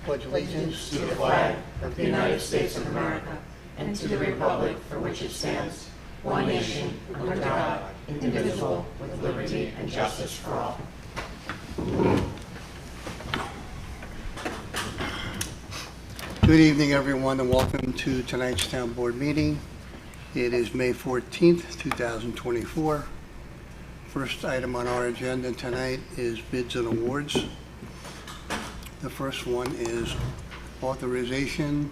pledge allegiance to the flag of the United States of America and to the republic for which it stands, one nation, under God, indivisible, with liberty and justice for all. Good evening, everyone, and welcome to tonight's town board meeting. It is May 14th, 2024. First item on our agenda tonight is bids and awards. The first one is authorization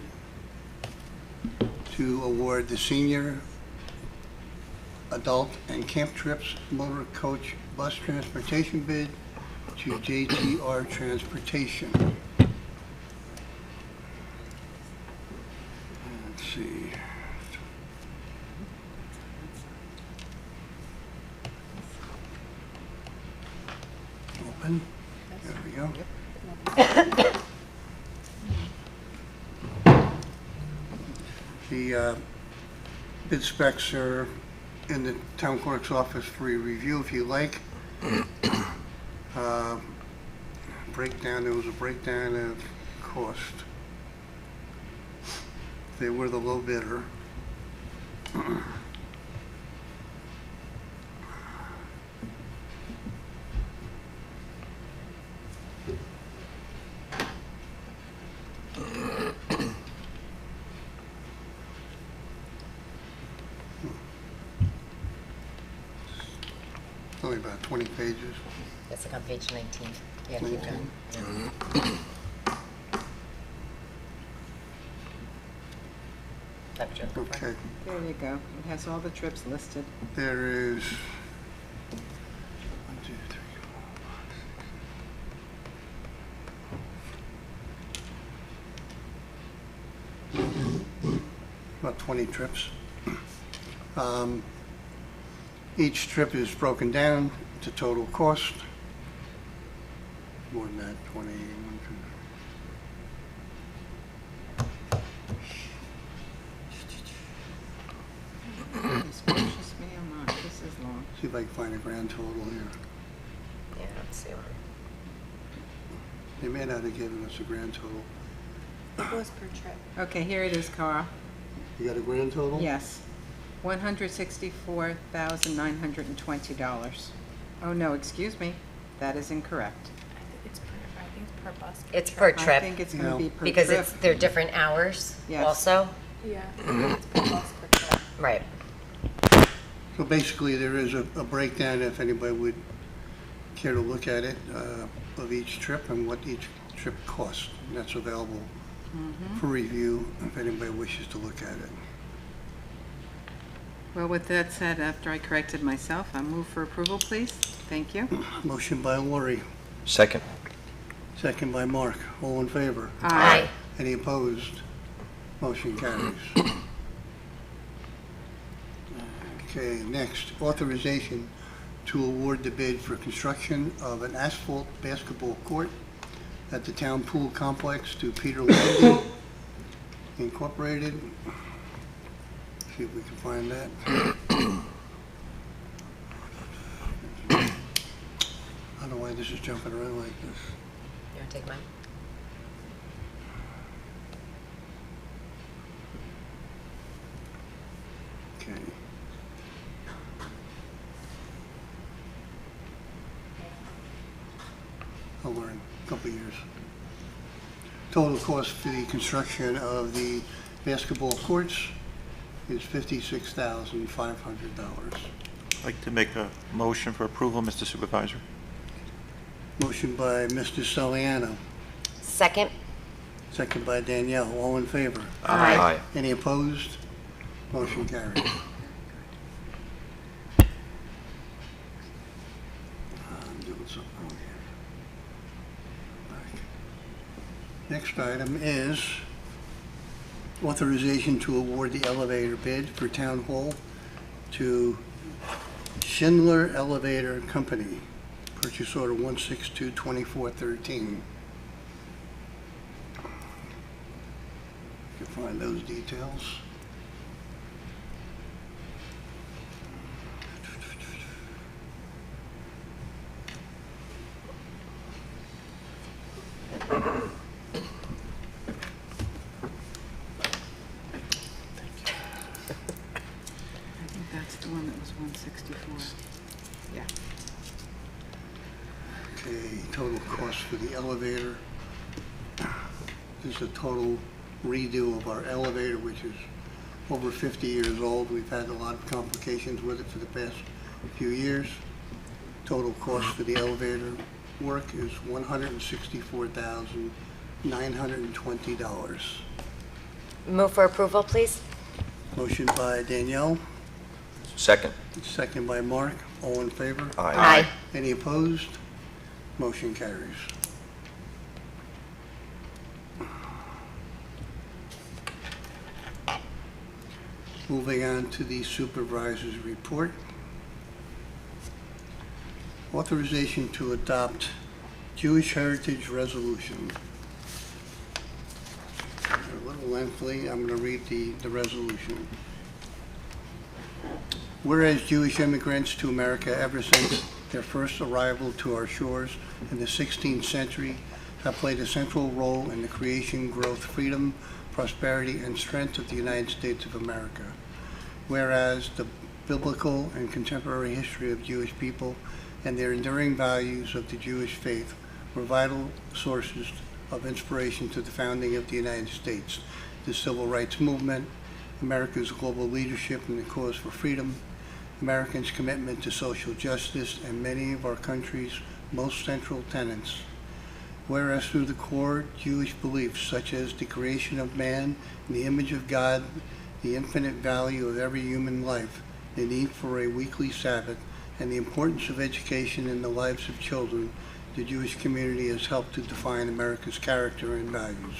to award the senior, adult, and camp trips motor coach bus transportation bid to JTR Transportation. Let's see. Open. There we go. The bid specs are in the town clerk's office for your review if you like. There was a breakdown of cost. They were the low bidder. Only about 20 pages. It's like on page 19. Yeah, keep 19. going. That was your good Okay, There you go. It has all the trips listed. there is 1, 2, 3, 4, 5, 6. About 20 trips. Each trip is broken down to total cost. More than that, 20, 1, This precious me or not, this is long. 2. See if I can find a grand total here. Yeah, let's see. They may not have given us a grand total. It was per trip. Okay, here it is, Carl. You got a grand total? Yes. $164,920. Oh, no, excuse me. That is incorrect. I think it's per bus. It's per I trip think it's No. going to be per because trip. they're different hours Yes. also. Yeah, it's per bus per trip. Right. So basically, there is a breakdown, if anybody would care to look at it, of each trip and what each trip costs. And that's available for review if anybody wishes to look at it. Well, with that said, after I corrected myself, I move for approval, please. Thank you. Motion by Lori, Second. second by Mark. All in favor? Aye. Any opposed? Motion carries. Okay, next, authorization to award the bid for construction of an asphalt basketball court at the town pool complex to Peter Landy Incorporated. See if we can find that. I don't know why this is jumping around like this. You want to take mine? Okay. I'll learn, a couple of years. Total cost for the construction of the basketball courts is $56,500. I'd like to make a motion for approval, Mr. Supervisor. Motion by Mr. Saliano, Second? second by Danielle. All in favor? Aye. Any opposed? Motion carries. I'm doing something wrong here. Back. Next item is authorization to award the elevator bid for Town Hall to Schindler Elevator Company. Purchase order 1622413. You can find those details. cost for the elevator. This is a total redo of our elevator, which is over 50 years old. We've had a lot of complications with it for the past few years. Total cost for the elevator work is $164,920. Move for approval, please. Motion by Danielle, Second. second by Mark. All in favor? Aye. Any opposed? Motion carries. Moving on to the supervisor's report. Authorization to adopt Jewish Heritage Resolution. A little lengthy, I'm going to read the resolution. Whereas Jewish immigrants to America ever since their first arrival to our shores in the 16th century have played a central role in the creation, growth, freedom, prosperity, and strength of the United States of America. Whereas the biblical and contemporary history of Jewish people and their enduring values of the Jewish faith were vital sources of inspiration to the founding of the United States, the Civil Rights Movement, America's global leadership in the cause for freedom, Americans' commitment to social justice, and many of our country's most central tenets. Whereas through the core Jewish beliefs such as the creation of man in the image of God, the infinite value of every human life, the need for a weekly Sabbath, and the importance of education in the lives of children, the Jewish community has helped to define America's character and values.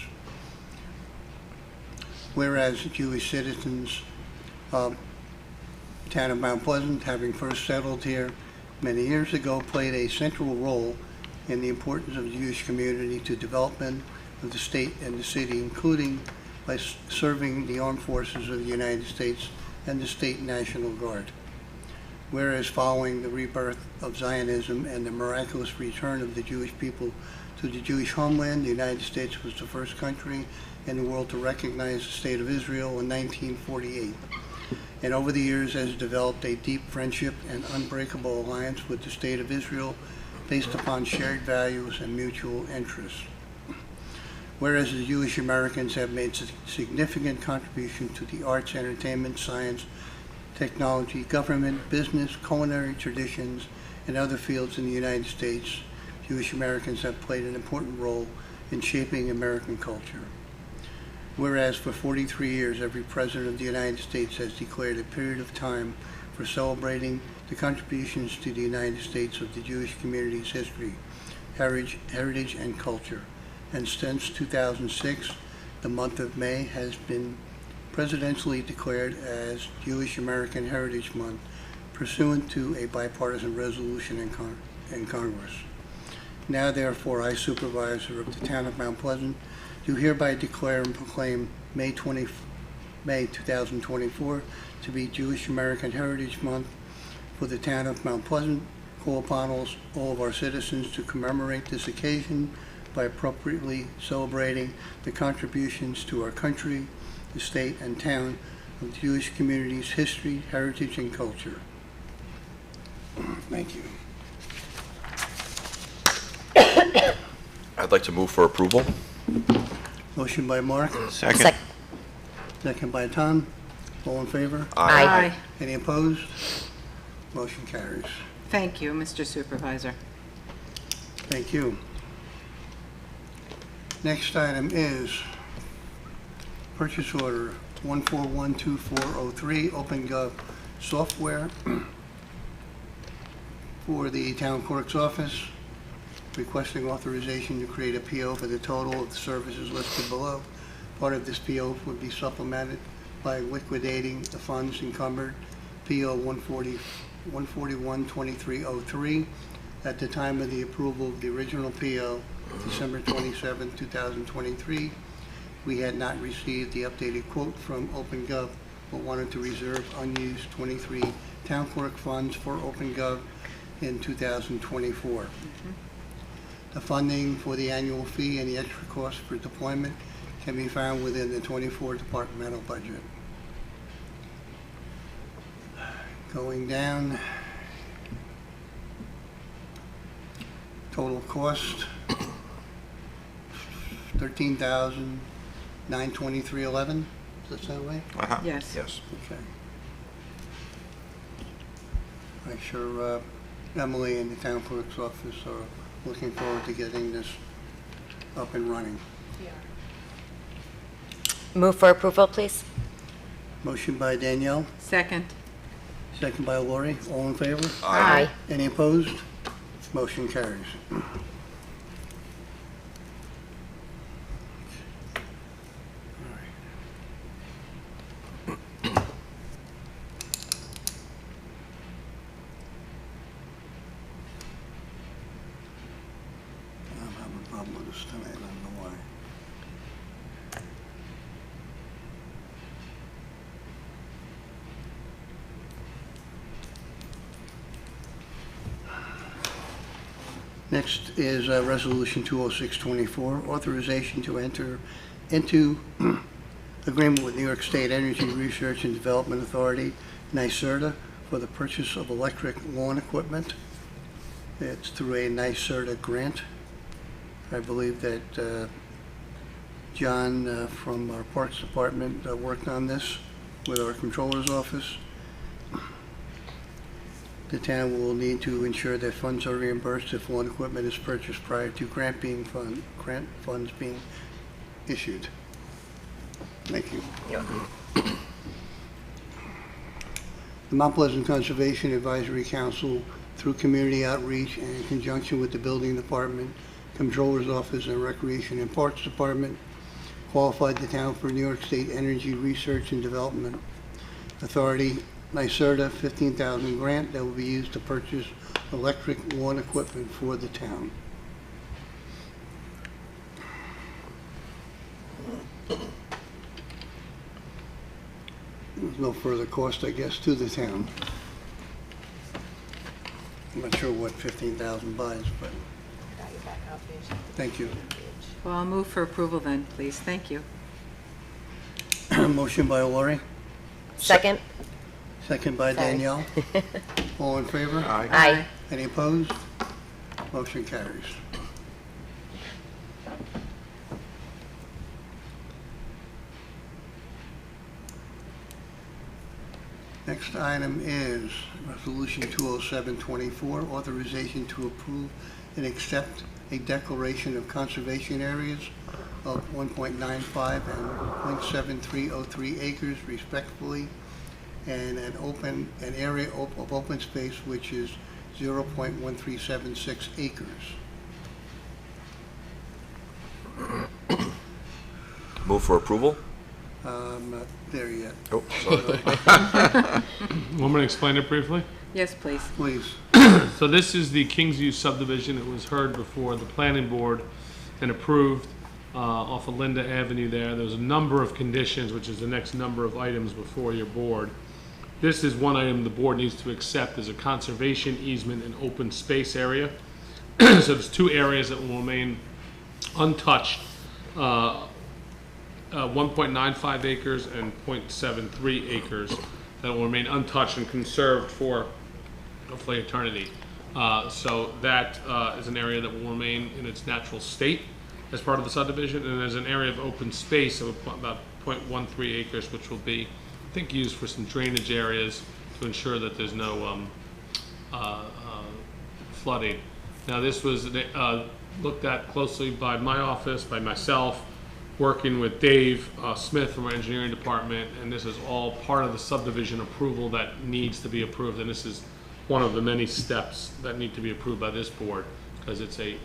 Whereas Jewish citizens of the town of Mount Pleasant, having first settled here many years ago, played a central role in the importance of the Jewish community to development of the state and the city, including by serving the armed forces of the United States and the State National Guard. Whereas following the rebirth of Zionism and the miraculous return of the Jewish people to the Jewish homeland, the United States was the first country in the world to recognize the State of Israel in 1948. And over the years has developed a deep friendship and unbreakable alliance with the State of Israel based upon shared values and mutual interests. Whereas the Jewish Americans have made significant contribution to the arts, entertainment, science, technology, government, business, culinary traditions, and other fields in the United States, Jewish Americans have played an important role in shaping American culture. Whereas for 43 years, every president of the United States has declared a period of time for celebrating the contributions to the United States of the Jewish community's history, heritage, and culture. And since 2006, the month of May has been presidentially declared as Jewish American Heritage Month, pursuant to a bipartisan resolution in Congress. Now, therefore, I, Supervisor of the Town of Mount Pleasant, do hereby declare and proclaim May 2024 to be Jewish American Heritage Month for the Town of Mount Pleasant. Call upon all of our citizens to commemorate this occasion by appropriately celebrating the contributions to our country, the state, and town of the Jewish community's history, heritage, and culture. Thank you. I'd like to move for approval. Motion by Mark, Second. second by Tom. All in favor? Aye. Any opposed? Motion carries. Thank you, Mr. Supervisor. Thank you. Next item is purchase order 1412403, OpenGov software for the town clerk's office, requesting authorization to create a PO for the total of the services listed below. Part of this PO would be supplemented by liquidating the funds encumbered, PO 1412303. At the time of the approval of the original PO, December 27, 2023, we had not received the updated quote from OpenGov, but wanted to reserve unused 23 town clerk funds for OpenGov in 2024. The funding for the annual fee and the extra cost for deployment can be found within the 24 departmental budget. Going down, total cost $13,923.11. Does that sound right? Uh-huh. Yes. Yes. Okay. I'm sure Emily and the town clerk's office are looking forward to getting this up and running. Yeah. Move for approval, please. Motion by Danielle, Second. second by Lori. All in favor? Aye. Any opposed? Motion carries. I'm having a problem with this tonight, I don't know why. Next is Resolution 20624, authorization to enter into agreement with New York State Energy Research and Development Authority, NYSERDA, for the purchase of electric lawn equipment. It's through a NYSERDA grant. I believe that John from our Parks Department worked on this with our Controller's Office. The town will need to ensure that funds are reimbursed if lawn equipment is purchased prior to grant funds being issued. Thank you. The Mount Pleasant Conservation Advisory Council, through community outreach and in conjunction with the Building Department, Controller's Office, and Recreation and Parks Department, qualified the town for New York State Energy Research and Development Authority, NYSERDA, $15,000 grant that will be used to purchase electric lawn equipment for the town. There's no further cost, I guess, to the town. I'm not sure what 15,000 buys, but Got your back up, Paige. thank you. Well, I'll move for approval then, please. Thank you. Motion by Lori, Second? second by Sorry. Danielle. All in favor? Aye. Any opposed? Motion carries. Next item is Resolution 20724, authorization to approve and accept a declaration of conservation areas of 1.95 and 0.7303 acres respectively, and an area of open space which is 0.1376 acres. Move for approval? Not there yet. Oh, sorry. Want me to explain it briefly? Yes, please. Please. So this is the Kingsview subdivision. It was heard before the planning board and approved off of Linda Avenue there. There's a number of conditions, which is the next number of items before your board. This is one item the board needs to accept as a conservation easement and open space area. So there's two areas that will remain untouched. 1.95 acres and 0.73 acres that will remain untouched and conserved for hopefully eternity. So that is an area that will remain in its natural state as part of the subdivision, and there's an area of open space of about 0.13 acres, which will be, I think, used for some drainage areas to ensure that there's no flooding. Now, this was looked at closely by my office, by myself, working with Dave Smith from our engineering department, and this is all part of the subdivision approval that needs to be approved, and this is one of the many steps that need to be approved by this board, because it's a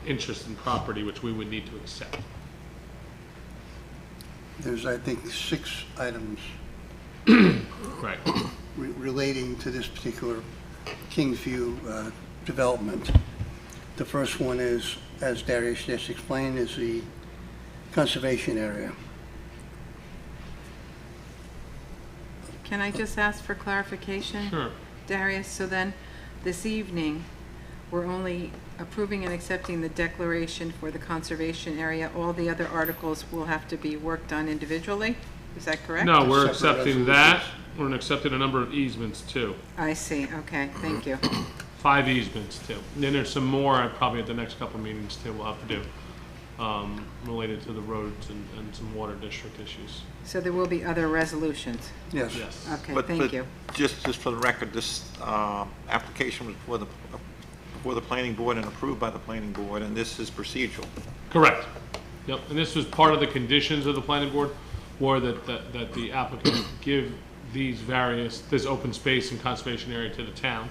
interest in property which we would need to accept. There's, I think, 6 items Right. relating to this particular Kingsview development. The first one is, as Darius just explained, is the conservation area. Can I just ask for clarification? Sure. Darius, so then, this evening, we're only approving and accepting the declaration for the conservation area. All the other articles will have to be worked on individually? Is that correct? No, we're Separate accepting that. resolutions. We're accepting a number of easements too. I see, okay, thank you. 5 easements too. And then there's some more, probably at the next couple of meetings too, we'll have to do. related to the roads and some water district issues. So there will be other resolutions. Yes. Yes. Okay, But- thank but you. Just for the record, this application was before the planning board and approved by the planning board, and this is procedural. Correct. Yep, and this was part of the conditions of the planning board, were that the applicant give this open space and conservation area to the town,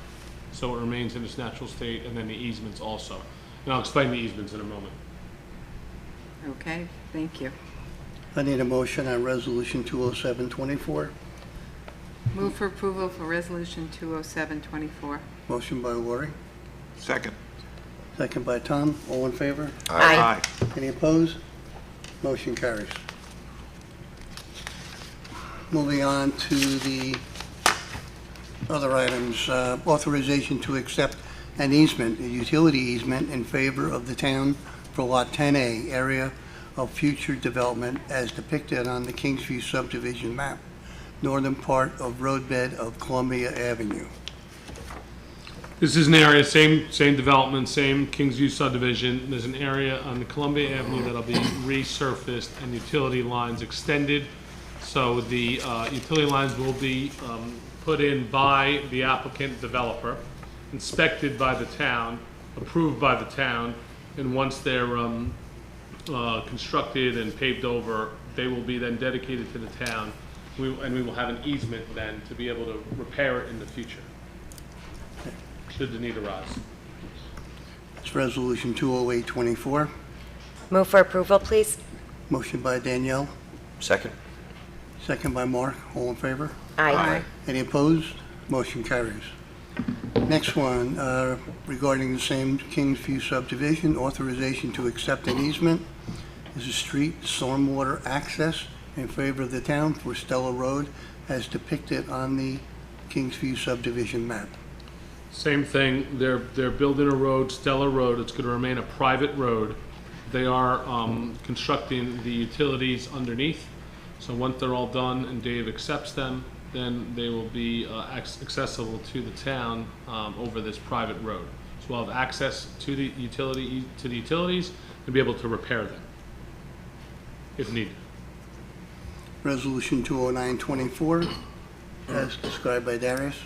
so it remains in its natural state, and then the easements also. And I'll explain the easements in a moment. Okay, thank you. I need a motion on Resolution 20724. Move for approval for Resolution 20724. Motion by Lori, Second. second by Tom. All in favor? Aye. Any opposed? Motion carries. Moving on to the other items, authorization to accept an easement, a utility easement in favor of the town for Lot 10A, area of future development as depicted on the Kingsview subdivision map, northern part of roadbed of Columbia Avenue. This is an area, same development, same Kingsview subdivision. There's an area on the Columbia Avenue that'll be resurfaced and utility lines extended. So the utility lines will be put in by the applicant developer, inspected by the town, approved by the town, and once they're constructed and paved over, they will be then dedicated to the town. And we will have an easement then to be able to repair it in the future, should the need arise. It's Resolution 20824. Move for approval, please. Motion by Danielle, Second. second by Mark. All in favor? Aye. Any opposed? Motion carries. Next one, regarding the same Kingsview subdivision, authorization to accept an easement. This is street stormwater access in favor of the town for Stella Road as depicted on the Kingsview subdivision map. Same thing, they're building a road, Stella Road, it's gonna remain a private road. They are constructing the utilities underneath, so once they're all done and Dave accepts them, then they will be accessible to the town over this private road. So we'll have access to the utilities and be able to repair them if needed. Resolution 20924, as described by Darius.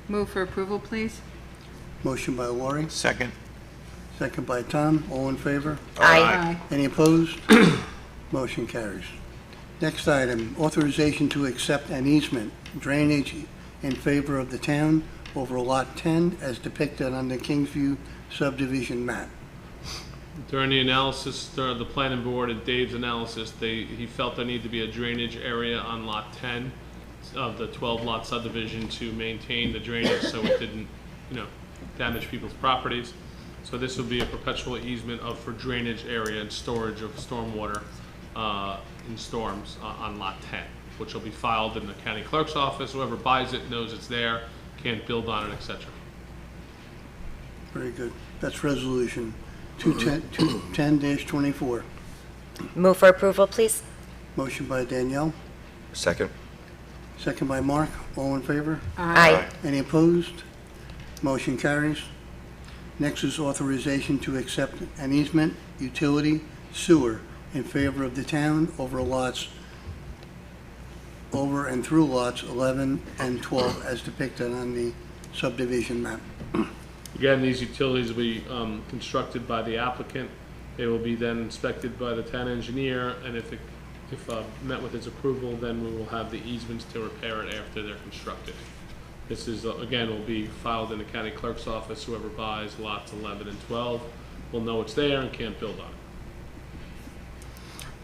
Move for approval, please. Motion by Lori, Second. second by Tom. All in favor? Aye. Any opposed? Motion carries. Next item, authorization to accept an easement, drainage in favor of the town over Lot 10 as depicted on the Kingsview subdivision map. During the analysis, during the planning board and Dave's analysis, he felt there needed to be a drainage area on Lot 10 of the 12-lot subdivision to maintain the drainage so it didn't, damage people's properties. So this will be a perpetual easement for drainage area and storage of stormwater in storms on Lot 10, which will be filed in the county clerk's office. Whoever buys it knows it's there, can't build on it, etc. Very good. That's resolution 210-24. Move for approval, please. Motion by Danielle, Second. second by Mark. All in favor? Aye. Any opposed? Motion carries. Next is authorization to accept an easement, utility, sewer in favor of the town over and through lots 11 and 12 as depicted on the subdivision map. Again, these utilities will be constructed by the applicant. They will be then inspected by the town engineer, and if met with his approval, then we will have the easements to repair it after they're constructed. This is, again, will be filed in the county clerk's office. Whoever buys lots 11 and 12 will know it's there and can't build on it.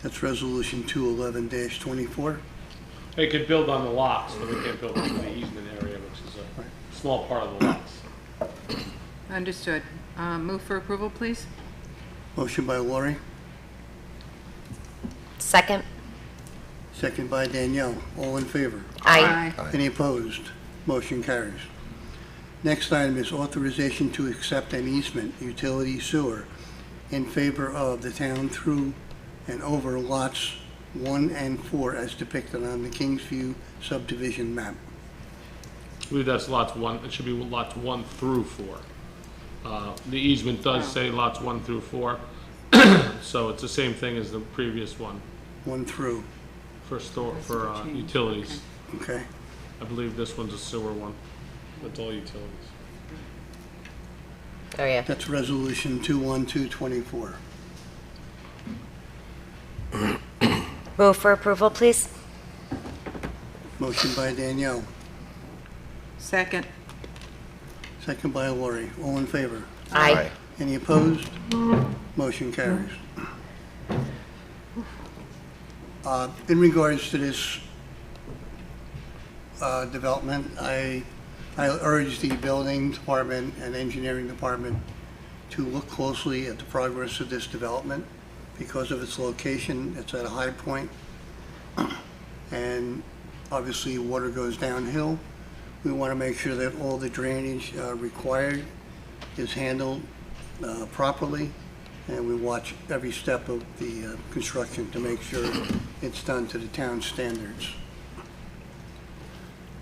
That's resolution 211-24. They could build on the lots, but they can't build on the easement area, which is a small part of the lots. Understood. Move for approval, please. Motion by Lori, Second. second by Danielle. All in favor? Aye. Any opposed? Motion carries. Next item is authorization to accept an easement, utility sewer, in favor of the town through and over lots 1 and 4 as depicted on the Kingsview subdivision map. I believe that's lots 1, it should be lots 1 through 4. The easement does say lots 1 through 4. So it's the same thing as the previous one 1 through, for utilities. okay? I believe this one's a sewer one. That's all utilities. Oh, yeah. That's Resolution 21224. Move for approval, please. Motion by Danielle, Second. second by Lori. All in favor? Aye. Any opposed? Motion carries. In regards to this development, I urge the building department and engineering department to look closely at the progress of this development because of its location. It's at a high point, and obviously water goes downhill. We want to make sure that all the drainage required is handled properly, and we watch every step of the construction to make sure it's done to the town standards.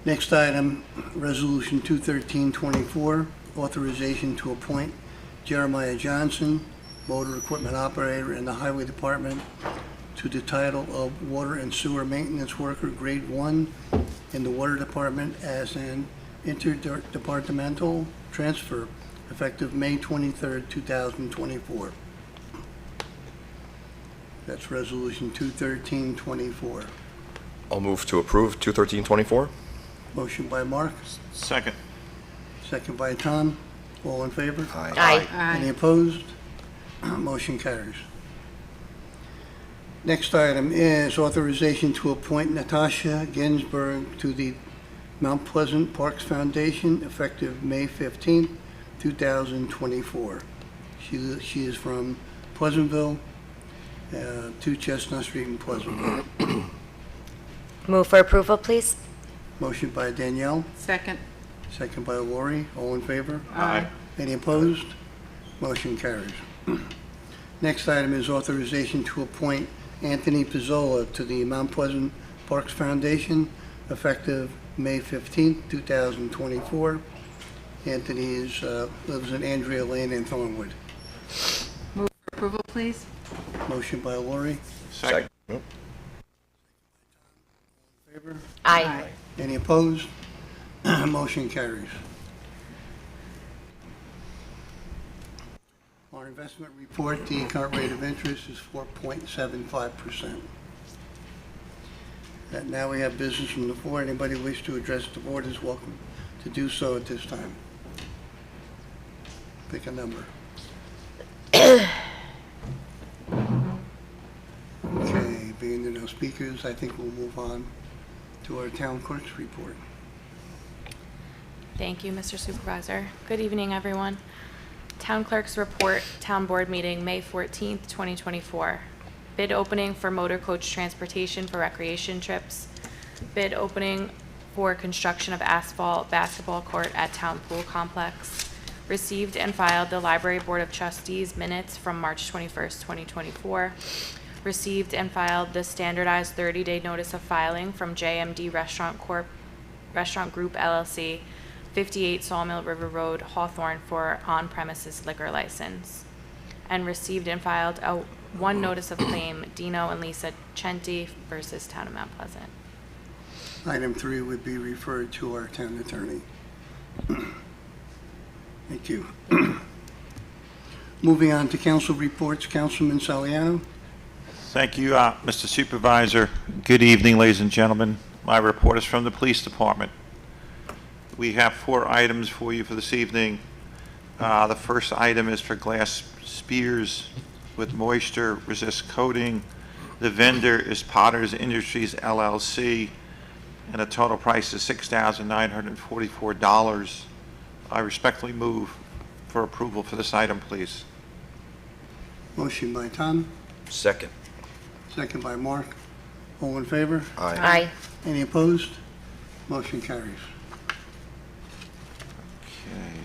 Next item, Resolution 21324, authorization to appoint Jeremiah Johnson, motor equipment operator in the Highway Department, to the title of Water and Sewer Maintenance Worker, Grade 1, in the Water Department as an interdepartmental transfer effective May 23rd, 2024. That's Resolution 21324. I'll move to approve 21324. Motion by Mark, Second. second by Tom. All in favor? Aye. Any Aye. opposed? Motion carries. Next item is authorization to appoint Natasha Ginsburg to the Mount Pleasant Parks Foundation effective May 15th, 2024. She is from Pleasantville, 2 Chestnut Street in Pleasantville. Move for approval, please. Motion by Danielle, Second. second by Lori. All in favor? Aye. Any opposed? Motion carries. Next item is authorization to appoint Anthony Pizzola to the Mount Pleasant Parks Foundation effective May 15th, 2024. Anthony lives in Andrea Lane in Thornwood. Move for approval, please. Motion by Lori. Second. Nope. Favor? Aye. Any opposed? Motion carries. Our investment report, the current rate of interest is 4.75%. And now we have business from the floor. Anybody wish to address the board is welcome to do so at this time. Pick a number. Okay, being there are no speakers, I think we'll move on to our town clerk's report. Thank you, Mr. Supervisor. Good evening, everyone. Town Clerk's Report, Town Board Meeting, May 14th, 2024. Bid opening for motor coach transportation for recreation trips. Bid opening for construction of asphalt basketball court at Town Pool Complex. Received and filed the Library Board of Trustees minutes from March 21st, 2024. Received and filed the standardized 30-day notice of filing from JMD Restaurant Group LLC, 58 Sawmill River Road, Hawthorne, for on-premises liquor license. And received and filed one notice of claim, Dino and Lisa Centi versus Town of Mount Pleasant. Item 3 would be referred to our town attorney. Thank you. Moving on to council reports, Councilman Saliano. Thank you, Mr. Supervisor. Good evening, ladies and gentlemen. My report is from the Police Department. We have 4 items for you for this evening. The first item is for glass spears with moisture resist coating. The vendor is Potter's Industries LLC, and the total price is $6,944. I respectfully move for approval for this item, please. Motion by Tom, Second. second by Mark. All in favor? Aye. Any opposed? Motion carries. Okay.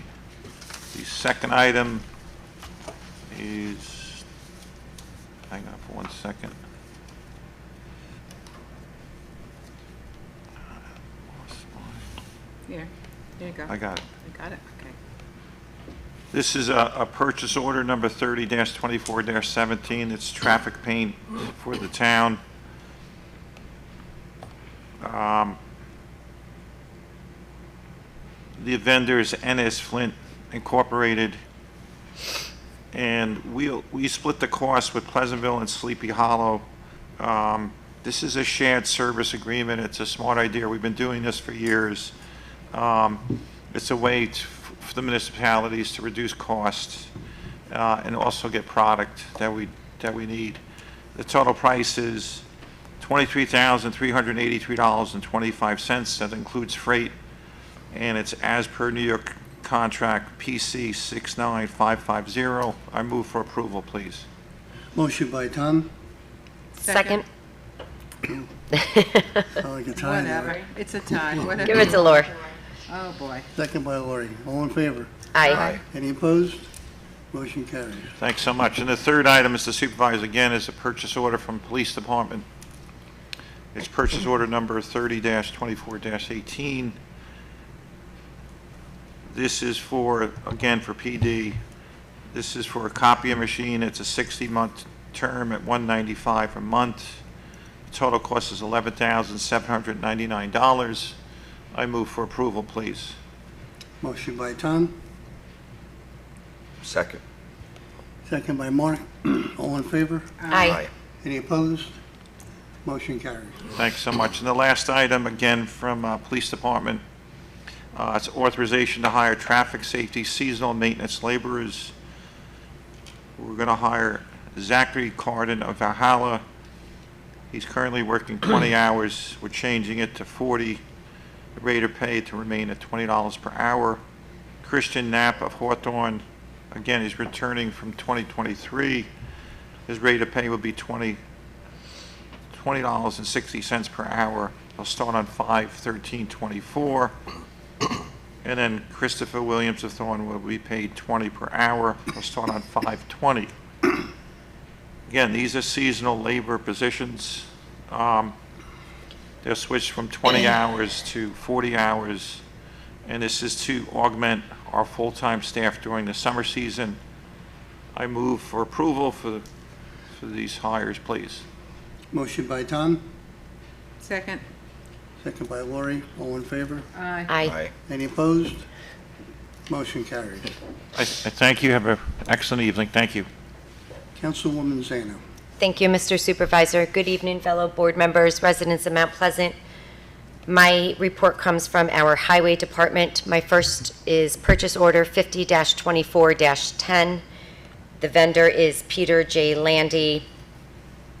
The second item is, hang on for 1 second. Here. There you go. I got it. I got it. Okay. This is a purchase order number 30-24-17. It's traffic paint for the town. The vendor is NS Flint Incorporated, and we split the cost with Pleasantville and Sleepy Hollow. This is a shared service agreement. It's a smart idea. We've been doing this for years. It's a way for the municipalities to reduce costs and also get product that we need. The total price is $23,383.25. That includes freight, and it's as per New York contract PC 69550. I move for approval, please. Motion by Tom. Second. Sound like a tie there. Whatever, it's a tie, whatever. Give it to Lori. Oh, boy. Second by Lori. All in favor? Aye. Any opposed? Motion carries. Thanks so much. And the third item, Mr. Supervisor, again, is a purchase order from Police Department. It's purchase order number 30-24-18. This is for, again, for PD. This is for a copier machine. It's a 60-month term at $195 a month. The total cost is $11,799. I move for approval, please. Motion by Tom. Second. Second by Mark. All in favor? Aye. Any opposed? Motion carries. Thanks so much. And the last item, again, from Police Department, it's authorization to hire traffic safety seasonal maintenance laborers. We're going to hire Zachary Carden of Valhalla. He's currently working 20 hours. We're changing it to 40. The rate of pay to remain at $20 per hour. Christian Knapp of Hawthorne, again, he's returning from 2023. His rate of pay will be $20.60 per hour. He'll start on 5/13/24. And then Christopher Williams of Thorne will be paid $20 per hour. He'll start on 5/20. Again, these are seasonal labor positions. They'll switch from 20 hours to 40 hours, and this is to augment our full-time staff during the summer season. I move for approval for these hires, please. Motion by Tom. Second. Second by Lori. All in favor? Aye. Aye. Any opposed? Motion carries. I thank you. Have an excellent evening. Thank you. Councilwoman Zano. Thank you, Mr. Supervisor. Good evening, fellow board members, residents of Mount Pleasant. My report comes from our Highway Department. My first is purchase order 50-24-10. The vendor is Peter J. Landy,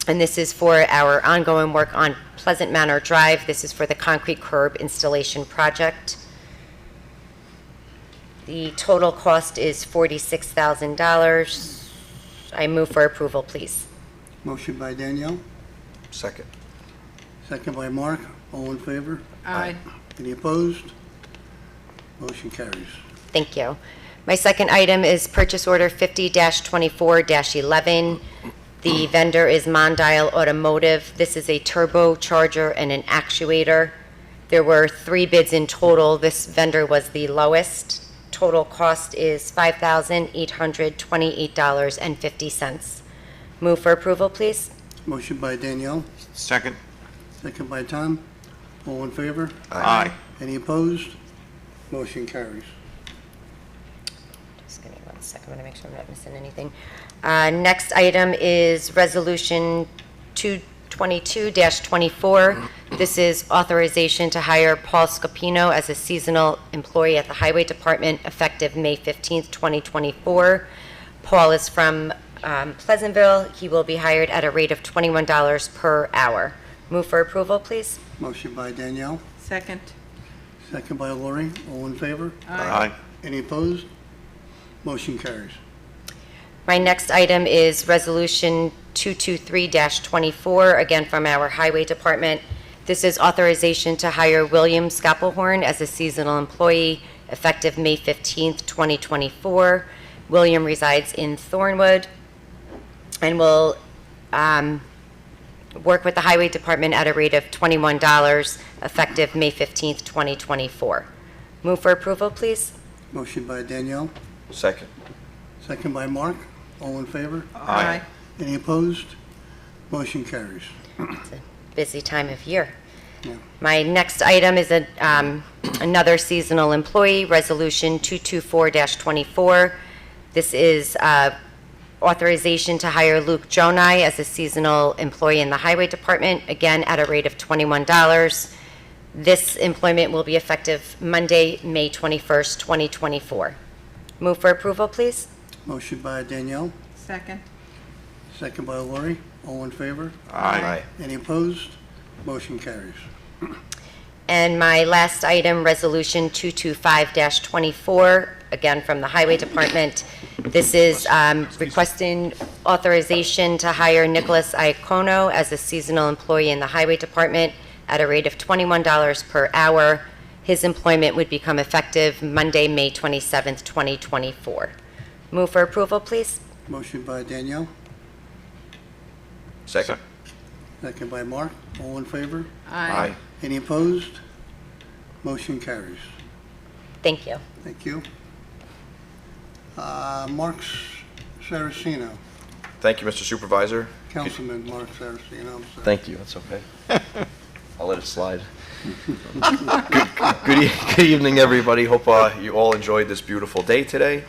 and this is for our ongoing work on Pleasant Manor Drive. This is for the concrete curb installation project. The total cost is $46,000. I move for approval, please. Motion by Danielle. Second. Second by Mark. All in favor? Aye. Any opposed? Motion carries. Thank you. My second item is purchase order 50-24-11. The vendor is Mondial Automotive. This is a turbocharger and an actuator. There were 3 bids in total. This vendor was the lowest. Total cost is $5,828.50. Move for approval, please. Motion by Danielle. Second. Second by Tom. All in favor? Aye. Any opposed? Motion carries. Just give me 1 second. I want to make sure I'm not missing anything. Next item is Resolution 222-24. This is authorization to hire Paul Scopino as a seasonal employee at the Highway Department effective May 15th, 2024. Paul is from Pleasantville. He will be hired at a rate of $21 per hour. Move for approval, please. Motion by Danielle. Second. Second by Lori. All in favor? Aye. Any opposed? Motion carries. My next item is Resolution 223-24, again from our Highway Department. This is authorization to hire William Scapelhorn as a seasonal employee effective May 15th, 2024. William resides in Thornwood and will work with the Highway Department at a rate of $21 effective May 15th, 2024. Move for approval, please. Motion by Danielle. Second. Second by Mark. All in favor? Aye. Any opposed? Motion carries. It's a busy time of year. Yeah. My next item is another seasonal employee, Resolution 224-24. This is authorization to hire Luke Jonai as a seasonal employee in the Highway Department, again at a rate of $21. This employment will be effective Monday, May 21st, 2024. Move for approval, please. Motion by Danielle, Second. second by Lori. All in favor? Aye. Any opposed? Motion carries. And my last item, Resolution 225-24, again from the Highway Department. This is requesting authorization to hire Nicholas Iacono as a seasonal employee in the Highway Department at a rate of $21 per hour. His employment would become effective Monday, May 27th, 2024. Move for approval, please. Motion by Danielle, Second. second by Mark. All in favor? Aye. Any opposed? Motion carries. Thank you. Thank you. Mark Saraceno, Thank you, Mr. Supervisor. Councilman Mark Saraceno. I'm sorry. Thank you, that's okay. I'll let it slide. Good evening, everybody. Hope you all enjoyed this beautiful day today.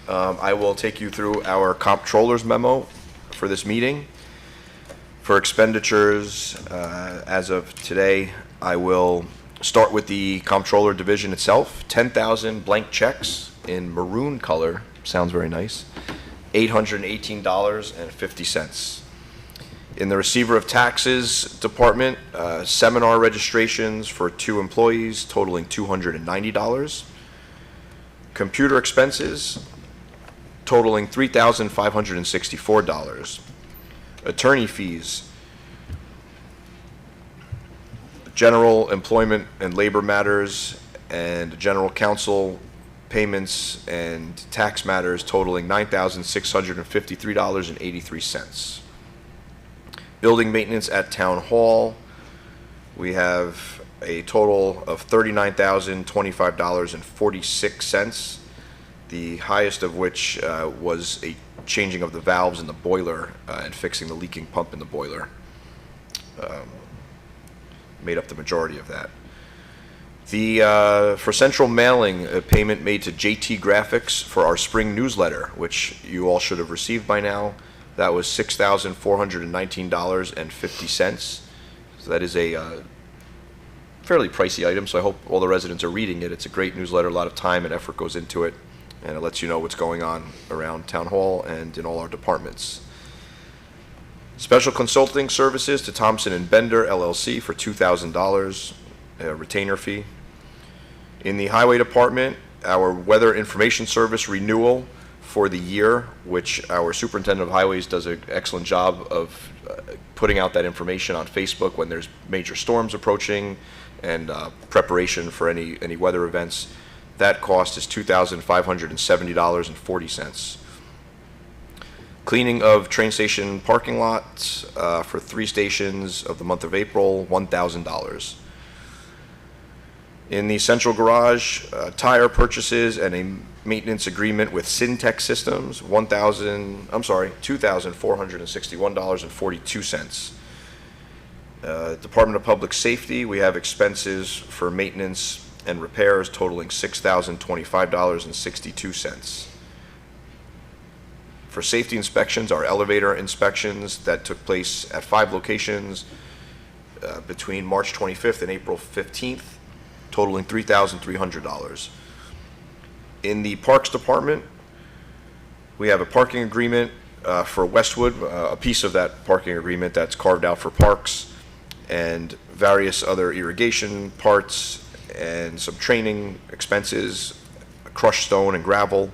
I will take you through our comptroller's memo for this meeting. For expenditures, as of today, I will start with the comptroller division itself. 10,000 blank checks in maroon color, sounds very nice, $818.50. In the receiver of taxes department, seminar registrations for 2 employees totaling $290. Computer expenses totaling $3,564. Attorney fees, general employment and labor matters, and general counsel payments and tax matters totaling $9,653.83. Building maintenance at Town Hall, we have a total of $39,025.46, the highest of which was a changing of the valves in the boiler and fixing the leaking pump in the boiler. Made up the majority of that. For central mailing, a payment made to JT Graphics for our spring newsletter, which you all should have received by now. That was $6,419.50. So that is a fairly pricey item, so I hope all the residents are reading it. It's a great newsletter, a lot of time and effort goes into it, and it lets you know what's going on around Town Hall and in all our departments. Special consulting services to Thompson and Bender LLC for $2,000, a retainer fee. In the Highway Department, our weather information service renewal for the year, which our superintendent of highways does an excellent job of putting out that information on Facebook when there's major storms approaching and preparation for any weather events. That cost is $2,570.40. Cleaning of train station parking lots for 3 stations of the month of April, $1,000. In the central garage, tire purchases and a maintenance agreement with Syntec Systems, $2,461.42. Department of Public Safety, we have expenses for maintenance and repairs totaling $6,025.62. For safety inspections, our elevator inspections that took place at 5 locations between March 25th and April 15th, totaling $3,300. In the Parks Department, we have a parking agreement for Westwood, a piece of that parking agreement that's carved out for parks, and various other irrigation parts, and some training expenses, crushed stone and gravel,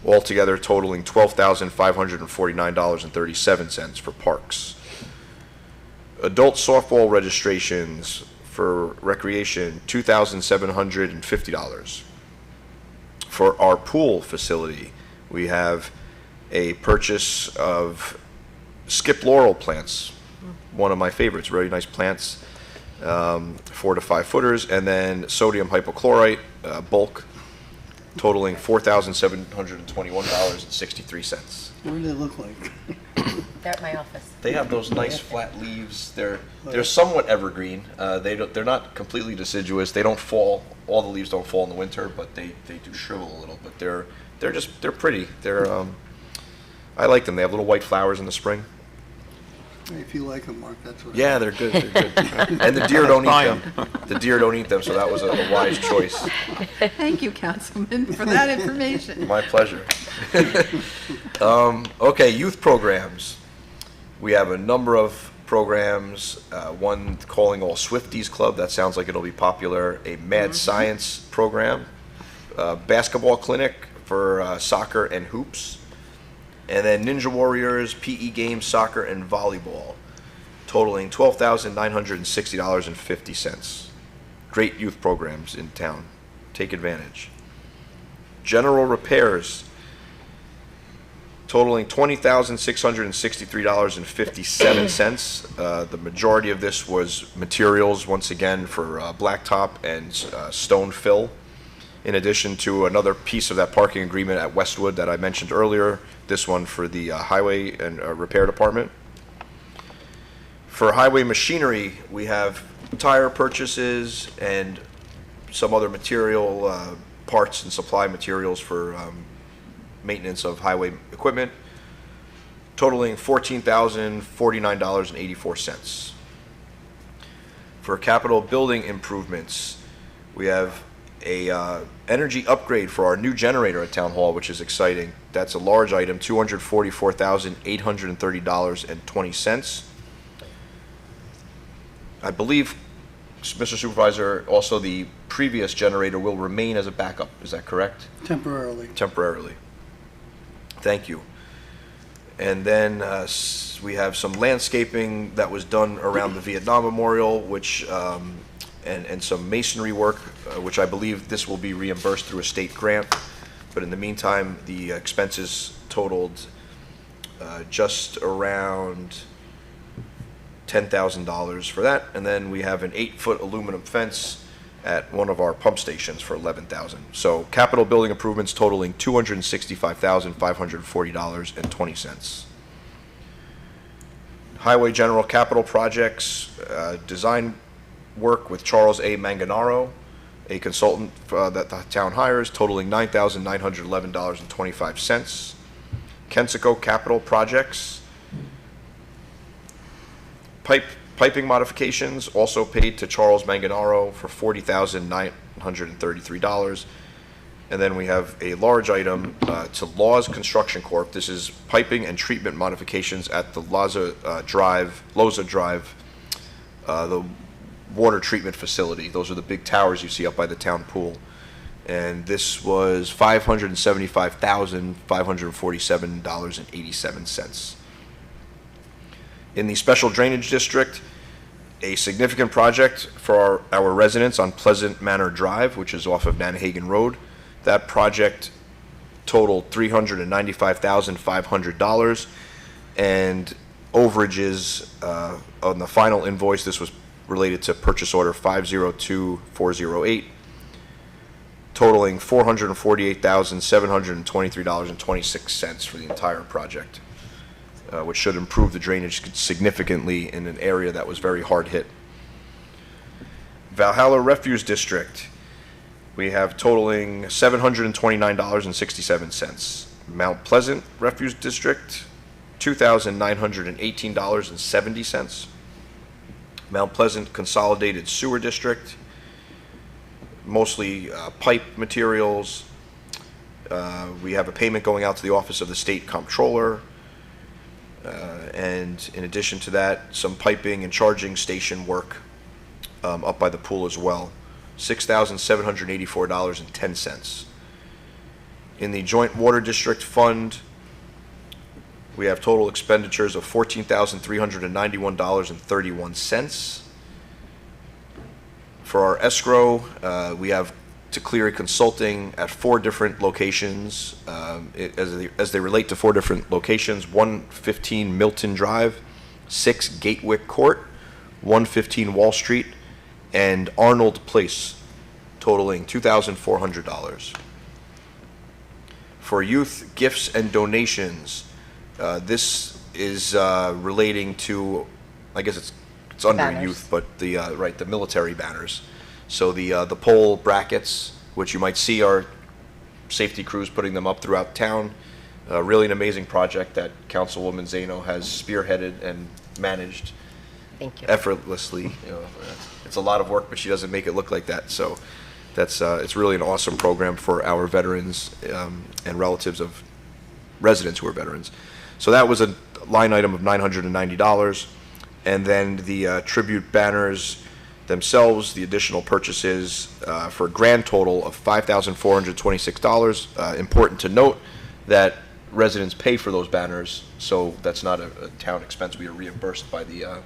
altogether totaling $12,549.37 for parks. Adult softball registrations for recreation, $2,750. For our pool facility, we have a purchase of skip laurel plants, one of my favorites, very nice plants, 4 to 5 footers, and then sodium hypochlorite bulk totaling $4,721.63. What do they look like? They're at my office. They have those nice flat leaves. They're somewhat evergreen. They're not completely deciduous. They don't fall. All the leaves don't fall in the winter, but they do shrivel a little. But they're pretty. I like them. They have little white flowers in the spring. If you like them, Mark, that's what. Yeah, they're good. They're good. And the deer don't eat them. The deer don't eat them, so that was a wise choice. Thank you, Councilman, for that information. My pleasure. Okay, youth programs. We have a number of programs, one calling all Swifties Club, that sounds like it'll be popular, a Mad Science program, basketball clinic for soccer and hoops, and then Ninja Warriors, PE games, soccer, and volleyball, totaling $12,960.50. Great youth programs in town. Take advantage. General repairs, totaling $20,663.57. The majority of this was materials, once again, for blacktop and stone fill, in addition to another piece of that parking agreement at Westwood that I mentioned earlier, this one for the highway and repair department. For highway machinery, we have tire purchases and some other material, parts and supply materials for maintenance of highway equipment, totaling $14,049.84. For capital building improvements, we have a energy upgrade for our new generator at Town Hall, which is exciting. That's a large item, $244,830.20. I believe, Mr. Supervisor, also the previous generator will remain as a backup. Is that correct? Temporarily. Temporarily. Thank you. And then we have some landscaping that was done around the Vietnam Memorial, which and some masonry work, which I believe this will be reimbursed through a state grant. But in the meantime, the expenses totaled just around $10,000 for that. And then we have an 8-foot aluminum fence at one of our pump stations for $11,000. So capital building improvements totaling $265,540.20. Highway general capital projects, design work with Charles A. Manganaro, a consultant that the town hires, totaling $9,911.25. Kensico capital projects, piping modifications, also paid to Charles Manganaro for $40,933. And then we have a large item to Laws Construction Corp. This is piping and treatment modifications at the Loza Drive, the water treatment facility. Those are the big towers you see up by the town pool. And this was $575,547.87. In the Special Drainage District, a significant project for our residents on Pleasant Manor Drive, which is off of Nanahagan Road. That project totaled $395,500, and overages on the final invoice, this was related to purchase order 502408, totaling $448,723.26 for the entire project, which should improve the drainage significantly in an area that was very hard hit. Valhalla Refuse District, we have totaling $729.67. Mount Pleasant Refuse District, $2,918.70. Mount Pleasant Consolidated Sewer District, mostly pipe materials. We have a payment going out to the Office of the State Comptroller. And in addition to that, some piping and charging station work up by the pool as well. $6,784.10. In the Joint Water District Fund, we have total expenditures of $14,391.31. For our escrow, we have to Cleary Consulting at 4 different locations, as they relate to 4 different locations: 115 Milton Drive, 6 Gatwick Court, 115 Wall Street, and Arnold Place, totaling $2,400. for youth gifts and donations. This is relating to, I guess it's under Banners. youth, but the right, the military banners. So the pole brackets, which you might see are safety crews putting them up throughout town. Really an amazing project that Councilwoman Zeno has spearheaded and managed Thank you. effortlessly. You know, it's a lot of work, but she doesn't make it look like that. So that's it's really an awesome program for our veterans and relatives of residents who are veterans. So that was a line item of $990, and then the tribute banners themselves, the additional purchases for a grand total of $5,426. Important to note that residents pay for those banners, so that's not a town expense. We are reimbursed by the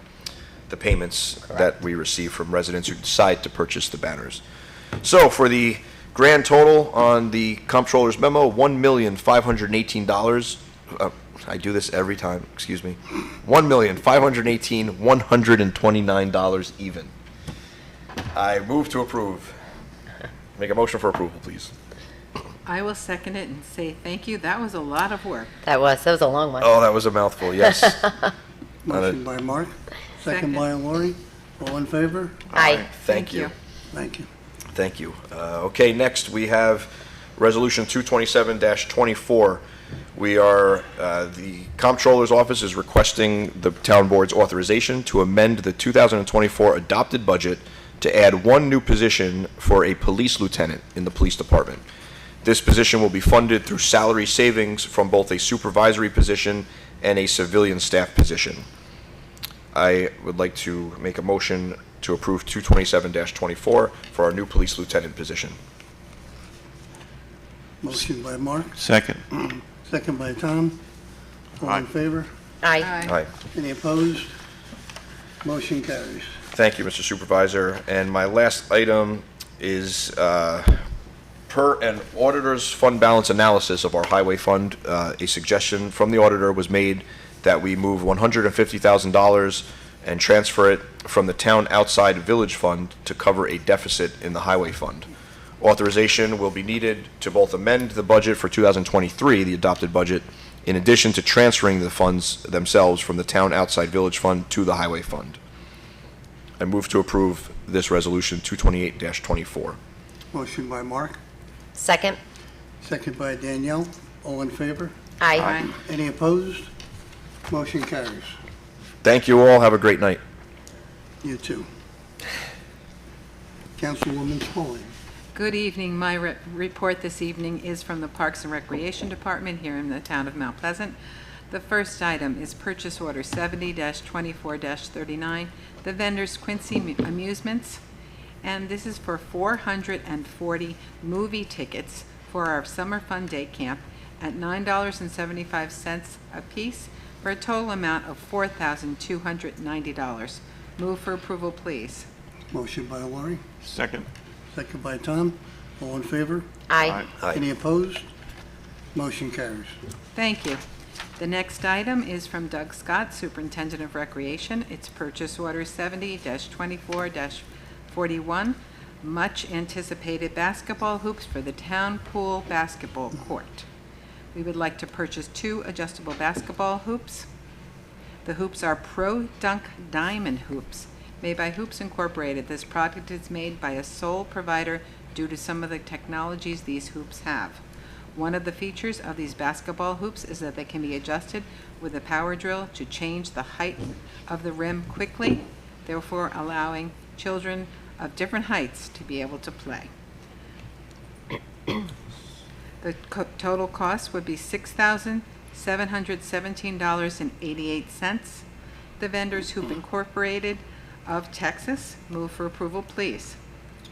payments that we receive from residents who decide to purchase the banners. So for the grand total on the comptroller's memo, $1,518. I do this every time, excuse me. $1,518,129 even. I move to approve. Make a motion for approval, please. I will second it and say thank you. That was a lot of work. That was a long one. Oh, that was a mouthful, yes. Motion by Mark, second by Lori. All in favor? Aye. Thank you. Thank you. Thank you. Okay, next we have Resolution 227-24. We are, the Comptroller's Office is requesting the Town Board's authorization to amend the 2024 adopted budget to add one new position for a police lieutenant in the police department. This position will be funded through salary savings from both a supervisory position and a civilian staff position. I would like to make a motion to approve 227-24 for our new police lieutenant position. Motion by Mark, Second. second by Tom. All Aye. in favor? Aye. Aye. Any opposed? Motion carries. Thank you, Mr. Supervisor. And my last item is, per an auditor's fund balance analysis of our highway fund, a suggestion from the auditor was made that we move $150,000 and transfer it from the town outside village fund to cover a deficit in the highway fund. Authorization will be needed to both amend the budget for 2023, the adopted budget, in addition to transferring the funds themselves from the town outside village fund to the highway fund. I move to approve this resolution 228-24. Motion by Mark, Second? second by Danielle. All in favor? Aye. Any opposed? Motion carries. Thank you all. Have a great night. You too. Councilwoman Spaulding. Good evening. My report this evening is from the Parks and Recreation Department here in the town of Mount Pleasant. The first item is purchase order 70-24-39, the vendors Quincy Amusements, and this is for 440 movie tickets for our Summer Fun Day Camp at $9.75 a piece for a total amount of $4,290. Move for approval, please. Motion by Lori, Second. second by Tom. All in favor? Aye. Aye. Any opposed? Motion carries. Thank you. The next item is from Doug Scott, Superintendent of Recreation. It's purchase order 70-24-41, much anticipated basketball hoops for the town pool basketball court. We would like to purchase 2 adjustable basketball hoops. The hoops are Pro Dunk Diamond hoops, made by Hoops Incorporated. This product is made by a sole provider due to some of the technologies these hoops have. One of the features of these basketball hoops is that they can be adjusted with a power drill to change the height of the rim quickly, therefore allowing children of different heights to be able to play. The total cost would be $6,717.88. The vendors Hoop Incorporated of Texas. Move for approval, please.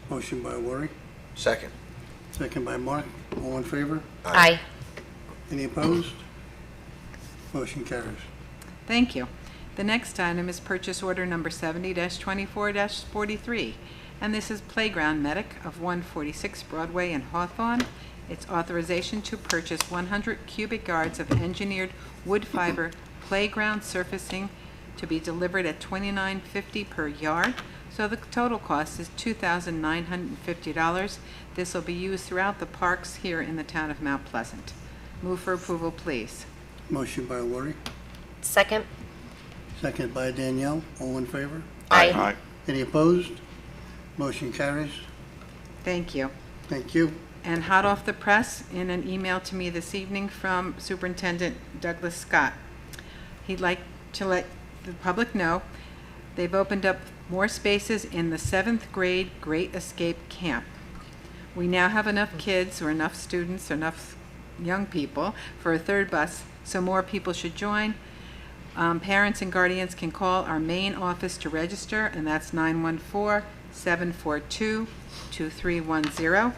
Motion by Lori, Second. second by Mark. All in favor? Aye. Any opposed? Motion carries. Thank you. The next item is purchase order number 70-24-43, and this is Playground Medic of 146 Broadway in Hawthorne. It's authorization to purchase 100 cubic yards of engineered wood fiber playground surfacing to be delivered at $29.50 per yard. So the total cost is $2,950. This will be used throughout the parks here in the town of Mount Pleasant. Move for approval, please. Motion by Lori, Second? second by Danielle. All in favor? Aye. Any opposed? Motion carries. Thank you. Thank you. And hot off the press, in an email to me this evening from Superintendent Douglas Scott. He'd like to let the public know they've opened up more spaces in the 7th grade Great Escape Camp. We now have enough kids or enough students or enough young people for a third bus, so more people should join. Parents and guardians can call our main office to register, and that's 914-742-2310.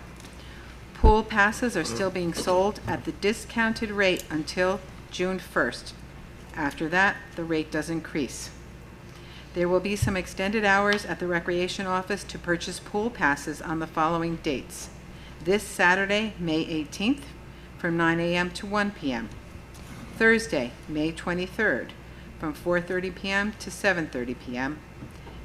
Pool passes are still being sold at the discounted rate until June 1st. After that, the rate does increase. There will be some extended hours at the recreation office to purchase pool passes on the following dates. This Saturday, May 18th, from 9 a.m. to 1 p.m. Thursday, May 23rd, from 4:30 p.m. to 7:30 p.m.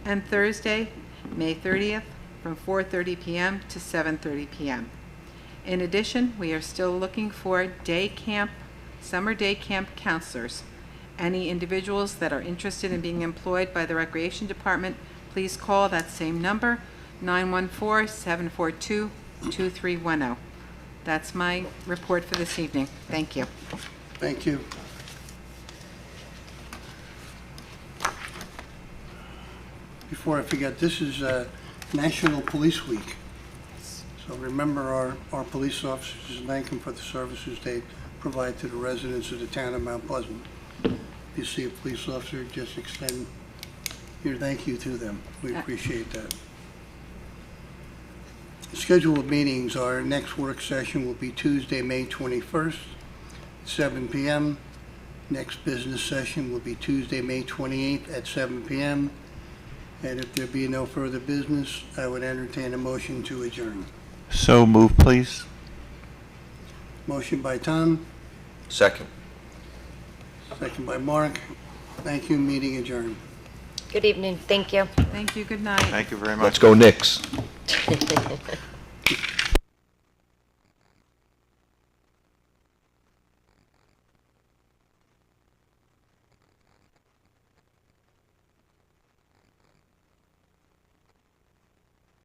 And Thursday, May 30th, from 4:30 p.m. to 7:30 p.m. In addition, we are still looking for summer day camp counselors. Any individuals that are interested in being employed by the Recreation Department, please call that same number, 914-742-2310. That's my report for this evening. Thank you. Thank you. Before I forget, this is National Police Week. So remember our police officers and thank them for the services they provide to the residents of the town of Mount Pleasant. If you see a police officer, just extend your thank you to them. We appreciate that. Scheduled meetings, our next work session will be Tuesday, May 21st, 7 p.m. Next business session will be Tuesday, May 28th at 7 p.m. And if there be no further business, I would entertain a motion to adjourn. So move, please. Motion by Tom, Second. second by Mark. Thank you, meeting adjourned. Good evening. Thank you. Thank you. Good night. Thank you very much. Let's go Knicks.